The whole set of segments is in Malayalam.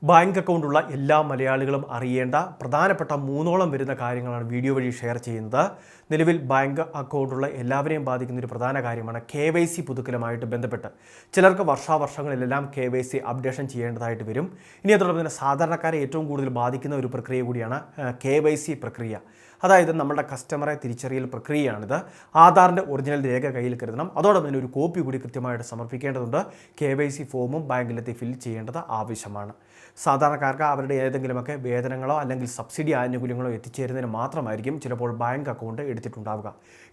ബാങ്ക് അക്കൗണ്ടുള്ള എല്ലാ മലയാളികളും അറിയേണ്ട പ്രധാനപ്പെട്ട മൂന്നോളം വരുന്ന കാര്യങ്ങളാണ് വീഡിയോ വഴി ഷെയർ ചെയ്യുന്നത്. നിലവിൽ ബാങ്ക് അക്കൗണ്ടുള്ള എല്ലാവരെയും ബാധിക്കുന്ന ഒരു പ്രധാന കാര്യമാണ് KYC പുതുക്കലുമായിട്ട് ബന്ധപ്പെട്ട്. ചിലർക്ക് വർഷാവർഷങ്ങളിലെല്ലാം KYC അപ്ഡേഷൻ ചെയ്യേണ്ടതായിട്ട് വരും. ഇനി അതോടൊപ്പം തന്നെ സാധാരണക്കാരെ ഏറ്റവും കൂടുതൽ ബാധിക്കുന്ന ഒരു പ്രക്രിയ കൂടിയാണ് KYC പ്രക്രിയ. അതായത് നമ്മുടെ കസ്റ്റമറെ തിരിച്ചറിയൽ പ്രക്രിയയാണിത്. ആധാറിൻ്റെ ഒറിജിനൽ രേഖ കയ്യിൽ കരുതണം. അതോടൊപ്പം തന്നെ ഒരു കോപ്പി കൂടി കൃത്യമായിട്ട് സമർപ്പിക്കേണ്ടതുണ്ട്. KYC ഫോമും ബാങ്കിലെത്തി ഫിൽ ചെയ്യേണ്ടത് ആവശ്യമാണ്. സാധാരണക്കാർക്ക് അവരുടെ ഏതെങ്കിലുമൊക്കെ വേതനങ്ങളോ അല്ലെങ്കിൽ സബ്സിഡി ആനുകൂല്യങ്ങളോ എത്തിച്ചേരുന്നതിന് മാത്രമായിരിക്കും ചിലപ്പോൾ ബാങ്ക് അക്കൗണ്ട് എടുത്തിട്ടുണ്ടാവുക.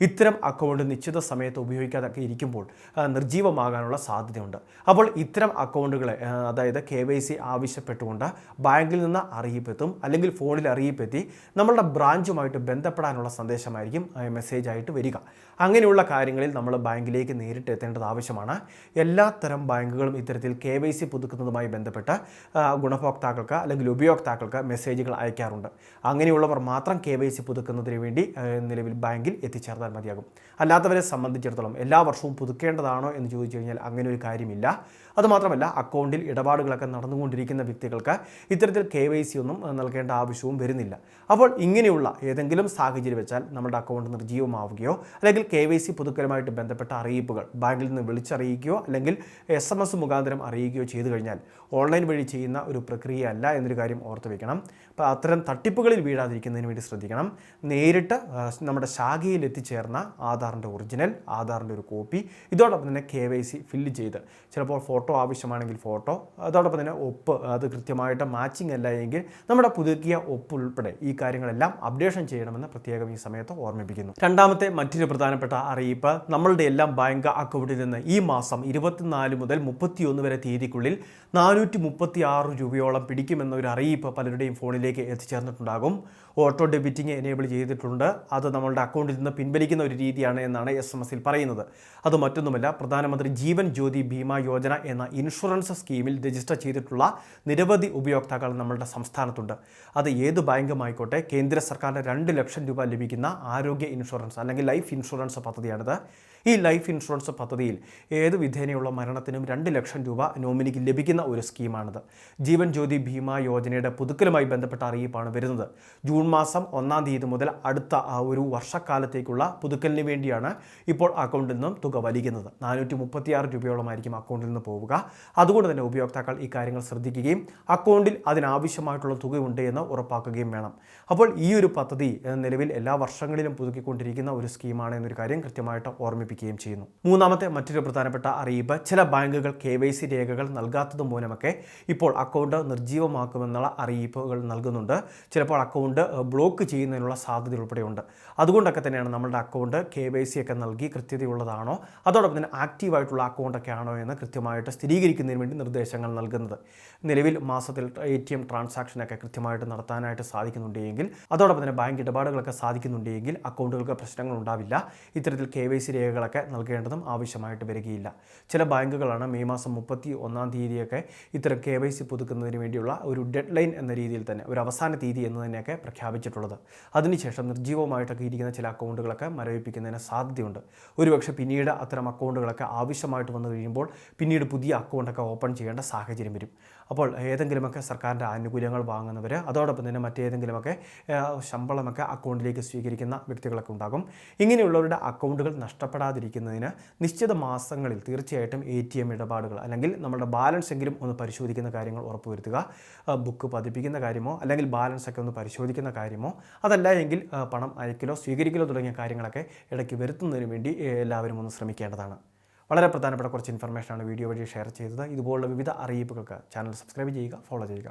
ഇത്തരം അക്കൗണ്ട് നിശ്ചിത സമയത്ത് ഉപയോഗിക്കാതൊക്കെ ഇരിക്കുമ്പോൾ നിർജ്ജീവമാകാനുള്ള സാധ്യതയുണ്ട്. അപ്പോൾ ഇത്തരം അക്കൗണ്ടുകളെ അതായത് KYC ആവശ്യപ്പെട്ടുകൊണ്ട് ബാങ്കിൽ നിന്ന് അറിയിപ്പെത്തും അല്ലെങ്കിൽ ഫോണിൽ അറിയിപ്പെത്തി നമ്മളുടെ ബ്രാഞ്ചുമായിട്ട് ബന്ധപ്പെടാനുള്ള സന്ദേശമായിരിക്കും മെസ്സേജ് ആയിട്ട് വരിക. അങ്ങനെയുള്ള കാര്യങ്ങളിൽ നമ്മൾ ബാങ്കിലേക്ക് നേരിട്ട് എത്തേണ്ടത് ആവശ്യമാണ്. എല്ലാത്തരം ബാങ്കുകളും ഇത്തരത്തിൽ KYC പുതുക്കുന്നതുമായി ബന്ധപ്പെട്ട് ഗുണഭോക്താക്കൾക്ക് അല്ലെങ്കിൽ ഉപയോക്താക്കൾക്ക് മെസ്സേജുകൾ അയക്കാറുണ്ട്. അങ്ങനെയുള്ളവർ മാത്രം KYC പുതുക്കുന്നതിന് വേണ്ടി നിലവിൽ ബാങ്കിൽ എത്തിച്ചേർന്നാൽ മതിയാകും. അല്ലാത്തവരെ സംബന്ധിച്ചിടത്തോളം എല്ലാ വർഷവും പുതുക്കേണ്ടതാണോ എന്ന് ചോദിച്ചു കഴിഞ്ഞാൽ അങ്ങനെ ഒരു കാര്യമില്ല. അതുമാത്രമല്ല, അക്കൗണ്ടിൽ ഇടപാടുകളൊക്കെ നടന്നുകൊണ്ടിരിക്കുന്ന വ്യക്തികൾക്ക് ഇത്തരത്തിൽ KYC ഒന്നും നൽകേണ്ട ആവശ്യവും വരുന്നില്ല. അപ്പോൾ ഇങ്ങനെയുള്ള ഏതെങ്കിലും സാഹചര്യം വെച്ചാൽ നമ്മുടെ അക്കൗണ്ട് നിർജ്ജീവമാവുകയോ അല്ലെങ്കിൽ KYC പുതുക്കലുമായിട്ട് ബന്ധപ്പെട്ട അറിയിപ്പുകൾ ബാങ്കിൽ നിന്ന് വിളിച്ചറിയിക്കുകയോ അല്ലെങ്കിൽ SMS മുഖാന്തരം അറിയിക്കുകയോ ചെയ്തു കഴിഞ്ഞാൽ ഓൺലൈൻ വഴി ചെയ്യുന്ന ഒരു പ്രക്രിയ അല്ല എന്നൊരു കാര്യം ഓർത്ത് വയ്ക്കണം. അപ്പോൾ അത്തരം തട്ടിപ്പുകളിൽ വീഴാതിരിക്കുന്നതിന് വേണ്ടി ശ്രദ്ധിക്കണം. നേരിട്ട് നമ്മുടെ ശാഖയിൽ എത്തിച്ചേർന്ന ആധാറിൻ്റെ ഒറിജിനൽ, ആധാറിൻ്റെ ഒരു കോപ്പി, ഇതോടൊപ്പം തന്നെ KYC ഫില്ല് ചെയ്ത് ചിലപ്പോൾ ഫോട്ടോ ആവശ്യമാണെങ്കിൽ ഫോട്ടോ, അതോടൊപ്പം തന്നെ ഒപ്പ് അത് കൃത്യമായിട്ട് മാച്ചിങ് അല്ല എങ്കിൽ നമ്മുടെ പുതുക്കിയ ഒപ്പ് ഉൾപ്പെടെ ഈ കാര്യങ്ങളെല്ലാം അപ്ഡേഷൻ ചെയ്യണമെന്ന് പ്രത്യേകം ഈ സമയത്ത് ഓർമ്മിപ്പിക്കുന്നു. രണ്ടാമത്തെ മറ്റൊരു പ്രധാനപ്പെട്ട അറിയിപ്പ്, നമ്മളുടെ എല്ലാം ബാങ്ക് അക്കൗണ്ടിൽ നിന്ന് ഈ മാസം 24 മുതൽ 31 വരെ തീയതിക്കുള്ളിൽ 436 രൂപയോളം പിടിക്കുമെന്ന ഒരു അറിയിപ്പ് പലരുടെയും ഫോണിലേക്ക് എത്തിച്ചേർന്നിട്ടുണ്ടാകും. ഓട്ടോ ഡെബിറ്റിംഗ് എനേബിൾ ചെയ്തിട്ടുണ്ട്. അത് നമ്മളുടെ അക്കൗണ്ടിൽ നിന്ന് പിൻവലിക്കുന്ന ഒരു രീതിയാണ് എന്നാണ് SMS പറയുന്നത്. അത് മറ്റൊന്നുമല്ല, പ്രധാനമന്ത്രി ജീവൻ ജ്യോതി ബീമാ യോജന എന്ന ഇൻഷുറൻസ് സ്കീമിൽ രജിസ്റ്റർ ചെയ്തിട്ടുള്ള നിരവധി ഉപയോക്താക്കൾ നമ്മളുടെ സംസ്ഥാനത്തുണ്ട്. അത് ഏത് ബാങ്കുമായിക്കോട്ടെ, കേന്ദ്ര സർക്കാരിൻ്റെ 2 ലക്ഷം രൂപ ലഭിക്കുന്ന ആരോഗ്യ ഇൻഷുറൻസ് അല്ലെങ്കിൽ ലൈഫ് ഇൻഷുറൻസ് പദ്ധതിയാണിത്. ഈ ലൈഫ് ഇൻഷുറൻസ് പദ്ധതിയിൽ ഏത് വിധേനയുള്ള മരണത്തിനും 2 ലക്ഷം രൂപ നോമിനിക്ക് ലഭിക്കുന്ന ഒരു സ്കീമാണിത്. ജീവൻ ജ്യോതി ബീമാ യോജനയുടെ പുതുക്കലുമായി ബന്ധപ്പെട്ട അറിയിപ്പാണ് വരുന്നത്. ജൂൺ മാസം 1-ാം തീയതി മുതൽ അടുത്ത ഒരു വർഷക്കാലത്തേക്കുള്ള പുതുക്കലിന് വേണ്ടിയാണ് ഇപ്പോൾ അക്കൗണ്ടിൽ നിന്നും തുക വലിക്കുന്നത്. 436 രൂപയോളമായിരിക്കും അക്കൗണ്ടിൽ നിന്ന് പോവുക. അതുകൊണ്ട് തന്നെ ഉപയോക്താക്കൾ ഈ കാര്യങ്ങൾ ശ്രദ്ധിക്കുകയും അക്കൗണ്ടിൽ അതിനാവശ്യമായിട്ടുള്ള തുകയുണ്ട് എന്ന് ഉറപ്പാക്കുകയും വേണം. അപ്പോൾ ഈ ഒരു പദ്ധതി നിലവിൽ എല്ലാ വർഷങ്ങളിലും പുതുക്കിക്കൊണ്ടിരിക്കുന്ന ഒരു സ്കീമാണ് എന്നൊരു കാര്യം കൃത്യമായിട്ട് ഓർമ്മിപ്പിക്കുകയും ചെയ്യുന്നു. മൂന്നാമത്തെ മറ്റൊരു പ്രധാനപ്പെട്ട അറിയിപ്പ്, ചില ബാങ്കുകൾ KYC രേഖകൾ നൽകാത്തത് മൂലമൊക്കെ ഇപ്പോൾ അക്കൗണ്ട് നിർജ്ജീവമാക്കുമെന്നുള്ള അറിയിപ്പുകൾ നൽകുന്നുണ്ട്. ചിലപ്പോൾ അക്കൗണ്ട് ബ്ലോക്ക് ചെയ്യുന്നതിനുള്ള സാധ്യത ഉൾപ്പെടെയുണ്ട്. അതുകൊണ്ടൊക്കെ തന്നെയാണ് നമ്മുടെ അക്കൗണ്ട് KYC ഒക്കെ നൽകി കൃത്യതയുള്ളതാണോ അതോടൊപ്പം തന്നെ ആക്റ്റീവായിട്ടുള്ള അക്കൗണ്ടൊക്കെ ആണോ എന്ന് കൃത്യമായിട്ട് സ്ഥിരീകരിക്കുന്നതിന് വേണ്ടി നിർദ്ദേശങ്ങൾ നൽകുന്നത്. നിലവിൽ മാസത്തിൽ ATM ട്രാൻസാക്ഷനൊക്കെ കൃത്യമായിട്ട് നടത്താനായിട്ട് സാധിക്കുന്നുണ്ടെങ്കിൽ, അതോടൊപ്പം തന്നെ ബാങ്ക് ഇടപാടുകളൊക്കെ സാധിക്കുന്നുണ്ടെങ്കിൽ അക്കൗണ്ടുകൾക്ക് പ്രശ്നങ്ങൾ ഉണ്ടാവില്ല. ഇത്തരത്തിൽ KYC രേഖകളൊക്കെ നൽകേണ്ടതും ആവശ്യമായിട്ട് വരികയില്ല. ചില ബാങ്കുകളാണ് മെയ് മാസം 31-ാം തീയതിയൊക്കെ ഇത്തരം KYC പുതുക്കുന്നതിന് വേണ്ടിയുള്ള ഒരു ഡെഡ് ലൈൻ എന്ന രീതിയിൽ തന്നെ ഒരു അവസാന തീയതി എന്ന് തന്നെയൊക്കെ പ്രഖ്യാപിച്ചിട്ടുള്ളത്. അതിനുശേഷം നിർജ്ജീവമായിട്ടൊക്കെ ഇരിക്കുന്ന ചില അക്കൗണ്ടുകളൊക്കെ മരവിപ്പിക്കുന്നതിന് സാധ്യതയുണ്ട്. ഒരുപക്ഷെ പിന്നീട് അത്തരം അക്കൗണ്ടുകളൊക്കെ ആവശ്യമായിട്ട് വന്നു കഴിയുമ്പോൾ പിന്നീട് പുതിയ അക്കൗണ്ടൊക്കെ ഓപ്പൺ ചെയ്യേണ്ട സാഹചര്യം വരും. അപ്പോൾ ഏതെങ്കിലുമൊക്കെ സർക്കാരിൻ്റെ ആനുകൂല്യങ്ങൾ വാങ്ങുന്നവർ, അതോടൊപ്പം തന്നെ മറ്റേതെങ്കിലുമൊക്കെ ശമ്പളമൊക്കെ അക്കൗണ്ടിലേക്ക് സ്വീകരിക്കുന്ന വ്യക്തികളൊക്കെ ഉണ്ടാകും. ഇങ്ങനെയുള്ളവരുടെ അക്കൗണ്ടുകൾ നഷ്ടപ്പെടാതിരിക്കുന്നതിന് നിശ്ചിത മാസങ്ങളിൽ തീർച്ചയായിട്ടും ATM ഇടപാടുകൾ അല്ലെങ്കിൽ നമ്മുടെ ബാലൻസ് എങ്കിലും ഒന്ന് പരിശോധിക്കുന്ന കാര്യങ്ങൾ ഉറപ്പുവരുത്തുക. ബുക്ക് പതിപ്പിക്കുന്ന കാര്യമോ അല്ലെങ്കിൽ ബാലൻസ് ഒക്കെ ഒന്ന് പരിശോധിക്കുന്ന കാര്യമോ, അതല്ല എങ്കിൽ പണം അയക്കലോ സ്വീകരിക്കലോ തുടങ്ങിയ കാര്യങ്ങളൊക്കെ ഇടയ്ക്ക് വരുത്തുന്നതിന് വേണ്ടി എല്ലാവരും ഒന്ന് ശ്രമിക്കേണ്ടതാണ്. വളരെ പ്രധാനപ്പെട്ട കുറച്ച് ഇൻഫർമേഷനാണ് വീഡിയോ വഴി ഷെയർ ചെയ്തത്. ഇതുപോലുള്ള വിവിധ അറിയിപ്പുകൾക്ക് ചാനൽ സബ്സ്ക്രൈബ് ചെയ്യുക, ഫോളോ ചെയ്യുക.